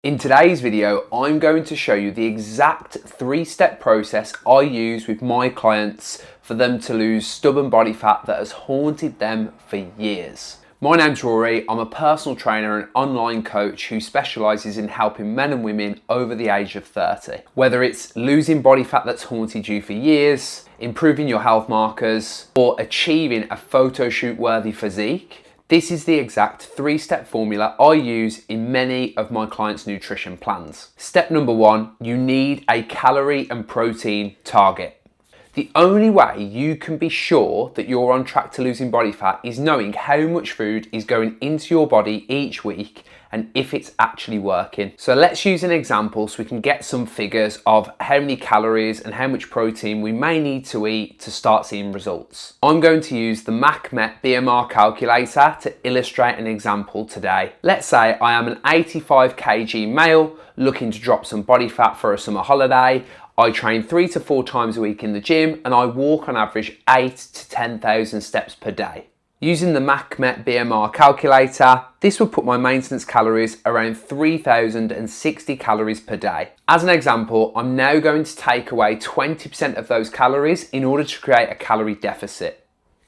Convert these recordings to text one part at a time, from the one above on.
In today's video, I'm going to show you the exact 3-step process I use with my clients for them to lose stubborn body fat that has haunted them for years. My name's Rory, I'm a personal trainer and online coach who specialises in helping men and women over the age of 30. Whether it's losing body fat that's haunted you for years, improving your health markers, or achieving a photoshoot worthy physique, this is the exact 3-step formula I use in many of my clients' nutrition plans. Step number 1, you need a calorie and protein target. The only way you can be sure that you're on track to losing body fat is knowing how much food is going into your body each week and if it's actually working. So let's use an example so we can get some figures of how many calories and how much protein we may need to eat to start seeing results. I'm going to use the MacMet BMR calculator to illustrate an example today. Let's say I am an 85 kg male looking to drop some body fat for a summer holiday. I train 3 to 4 times a week in the gym and I walk on average 8 to 10,000 steps per day. Using the MacMet BMR calculator, this would put my maintenance calories around 3,060 calories per day. As an example, I'm now going to take away 20% of those calories in order to create a calorie deficit.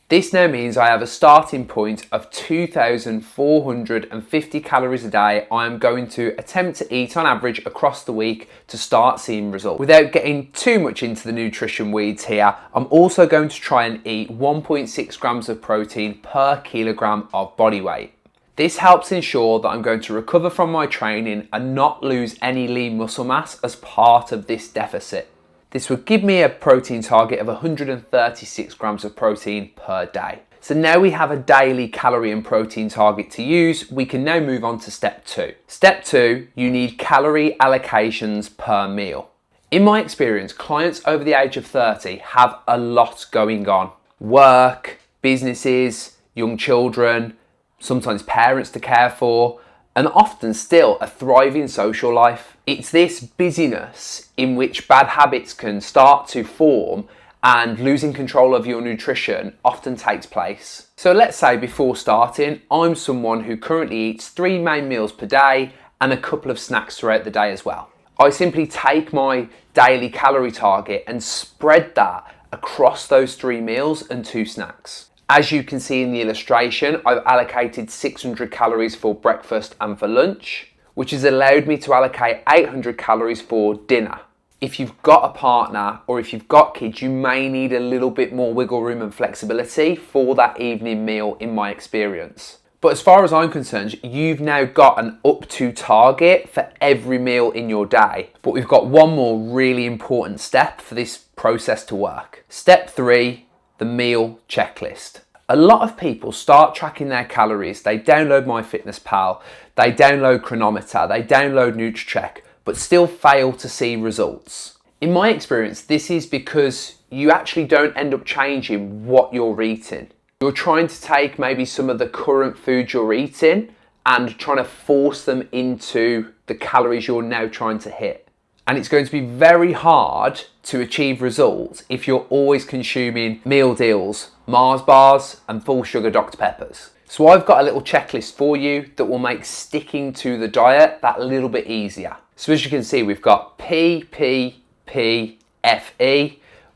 This now means I have a starting point of 2,450 calories a day I am going to attempt to eat on average across the week to start seeing results. Without getting too much into the nutrition weeds here, I'm also going to try and eat 1.6 grams of protein per kilogram of body weight. This helps ensure that I'm going to recover from my training and not lose any lean muscle mass as part of this deficit. This would give me a protein target of 136 grams of protein per day. So now we have a daily calorie and protein target to use, we can now move on to step 2. Step 2, you need calorie allocations per meal. In my experience, clients over the age of 30 have a lot going on. Work, businesses, young children, sometimes parents to care for, and often still a thriving social life. It's this busyness in which bad habits can start to form and losing control of your nutrition often takes place. So let's say before starting, I'm someone who currently eats 3 main meals per day and a couple of snacks throughout the day as well. I simply take my daily calorie target and spread that across those 3 meals and 2 snacks. As you can see in the illustration, I've allocated 600 calories for breakfast and for lunch, which has allowed me to allocate 800 calories for dinner. If you've got a partner or if you've got kids, you may need a little bit more wiggle room and flexibility for that evening meal in my experience. But as far as I'm concerned, you've now got an up to target for every meal in your day. But we've got one more really important step for this process to work. Step 3, the meal checklist. A lot of people start tracking their calories. They download MyFitnessPal, they download Chronometer, they download NutriCheck, but still fail to see results. In my experience, this is because you actually don't end up changing what you're eating. You're trying to take maybe some of the current food you're eating and trying to force them into the calories you're now trying to hit. And it's going to be very hard to achieve results if you're always consuming meal deals, Mars bars and full sugar Dr. Peppers. So I've got a little checklist for you that will make sticking to the diet that little bit easier. So as you can see, we've got PPPFE,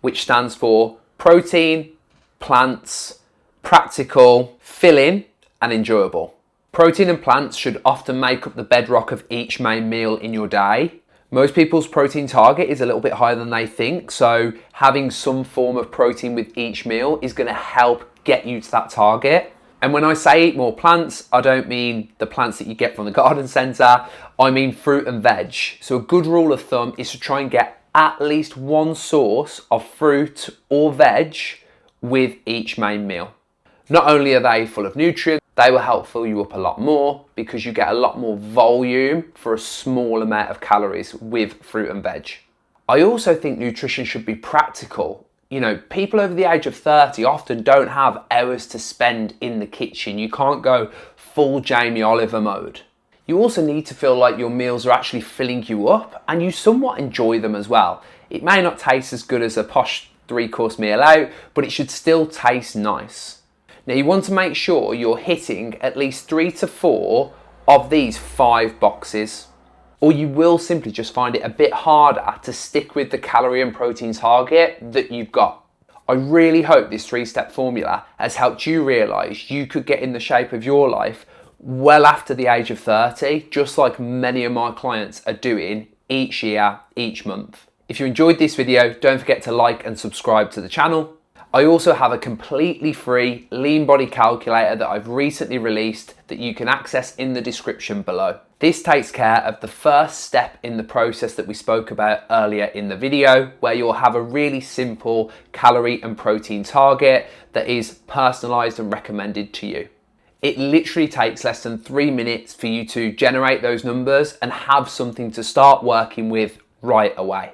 which stands for protein, plants, practical, filling and enjoyable. Protein and plants should often make up the bedrock of each main meal in your day. Most people's protein target is a little bit higher than they think, so having some form of protein with each meal is going to help get you to that target. And when I say eat more plants, I don't mean the plants that you get from the garden centre, I mean fruit and veg. So a good rule of thumb is to try and get at least one source of fruit or veg with each main meal. Not only are they full of nutrients, they will help fill you up a lot more because you get a lot more volume for a small amount of calories with fruit and veg. I also think nutrition should be practical. You know, people over the age of 30 often don't have hours to spend in the kitchen. You can't go full Jamie Oliver mode. You also need to feel like your meals are actually filling you up and you somewhat enjoy them as well. It may not taste as good as a posh 3-course meal out, but it should still taste nice. Now you want to make sure you're hitting at least 3 to 4 of these 5 boxes. or you will simply just find it a bit harder to stick with the calorie and protein target that you've got. I really hope this 3-step formula has helped you realise you could get in the shape of your life well after the age of 30, just like many of my clients are doing each year, each month. If you enjoyed this video, don't forget to like and subscribe to the channel. I also have a completely free lean body calculator that I've recently released that you can access in the description below. This takes care of the first step in the process that we spoke about earlier in the video, where you'll have a really simple calorie and protein target that is personalized and recommended to you. It literally takes less than 3 minutes for you to generate those numbers and have something to start working with right away.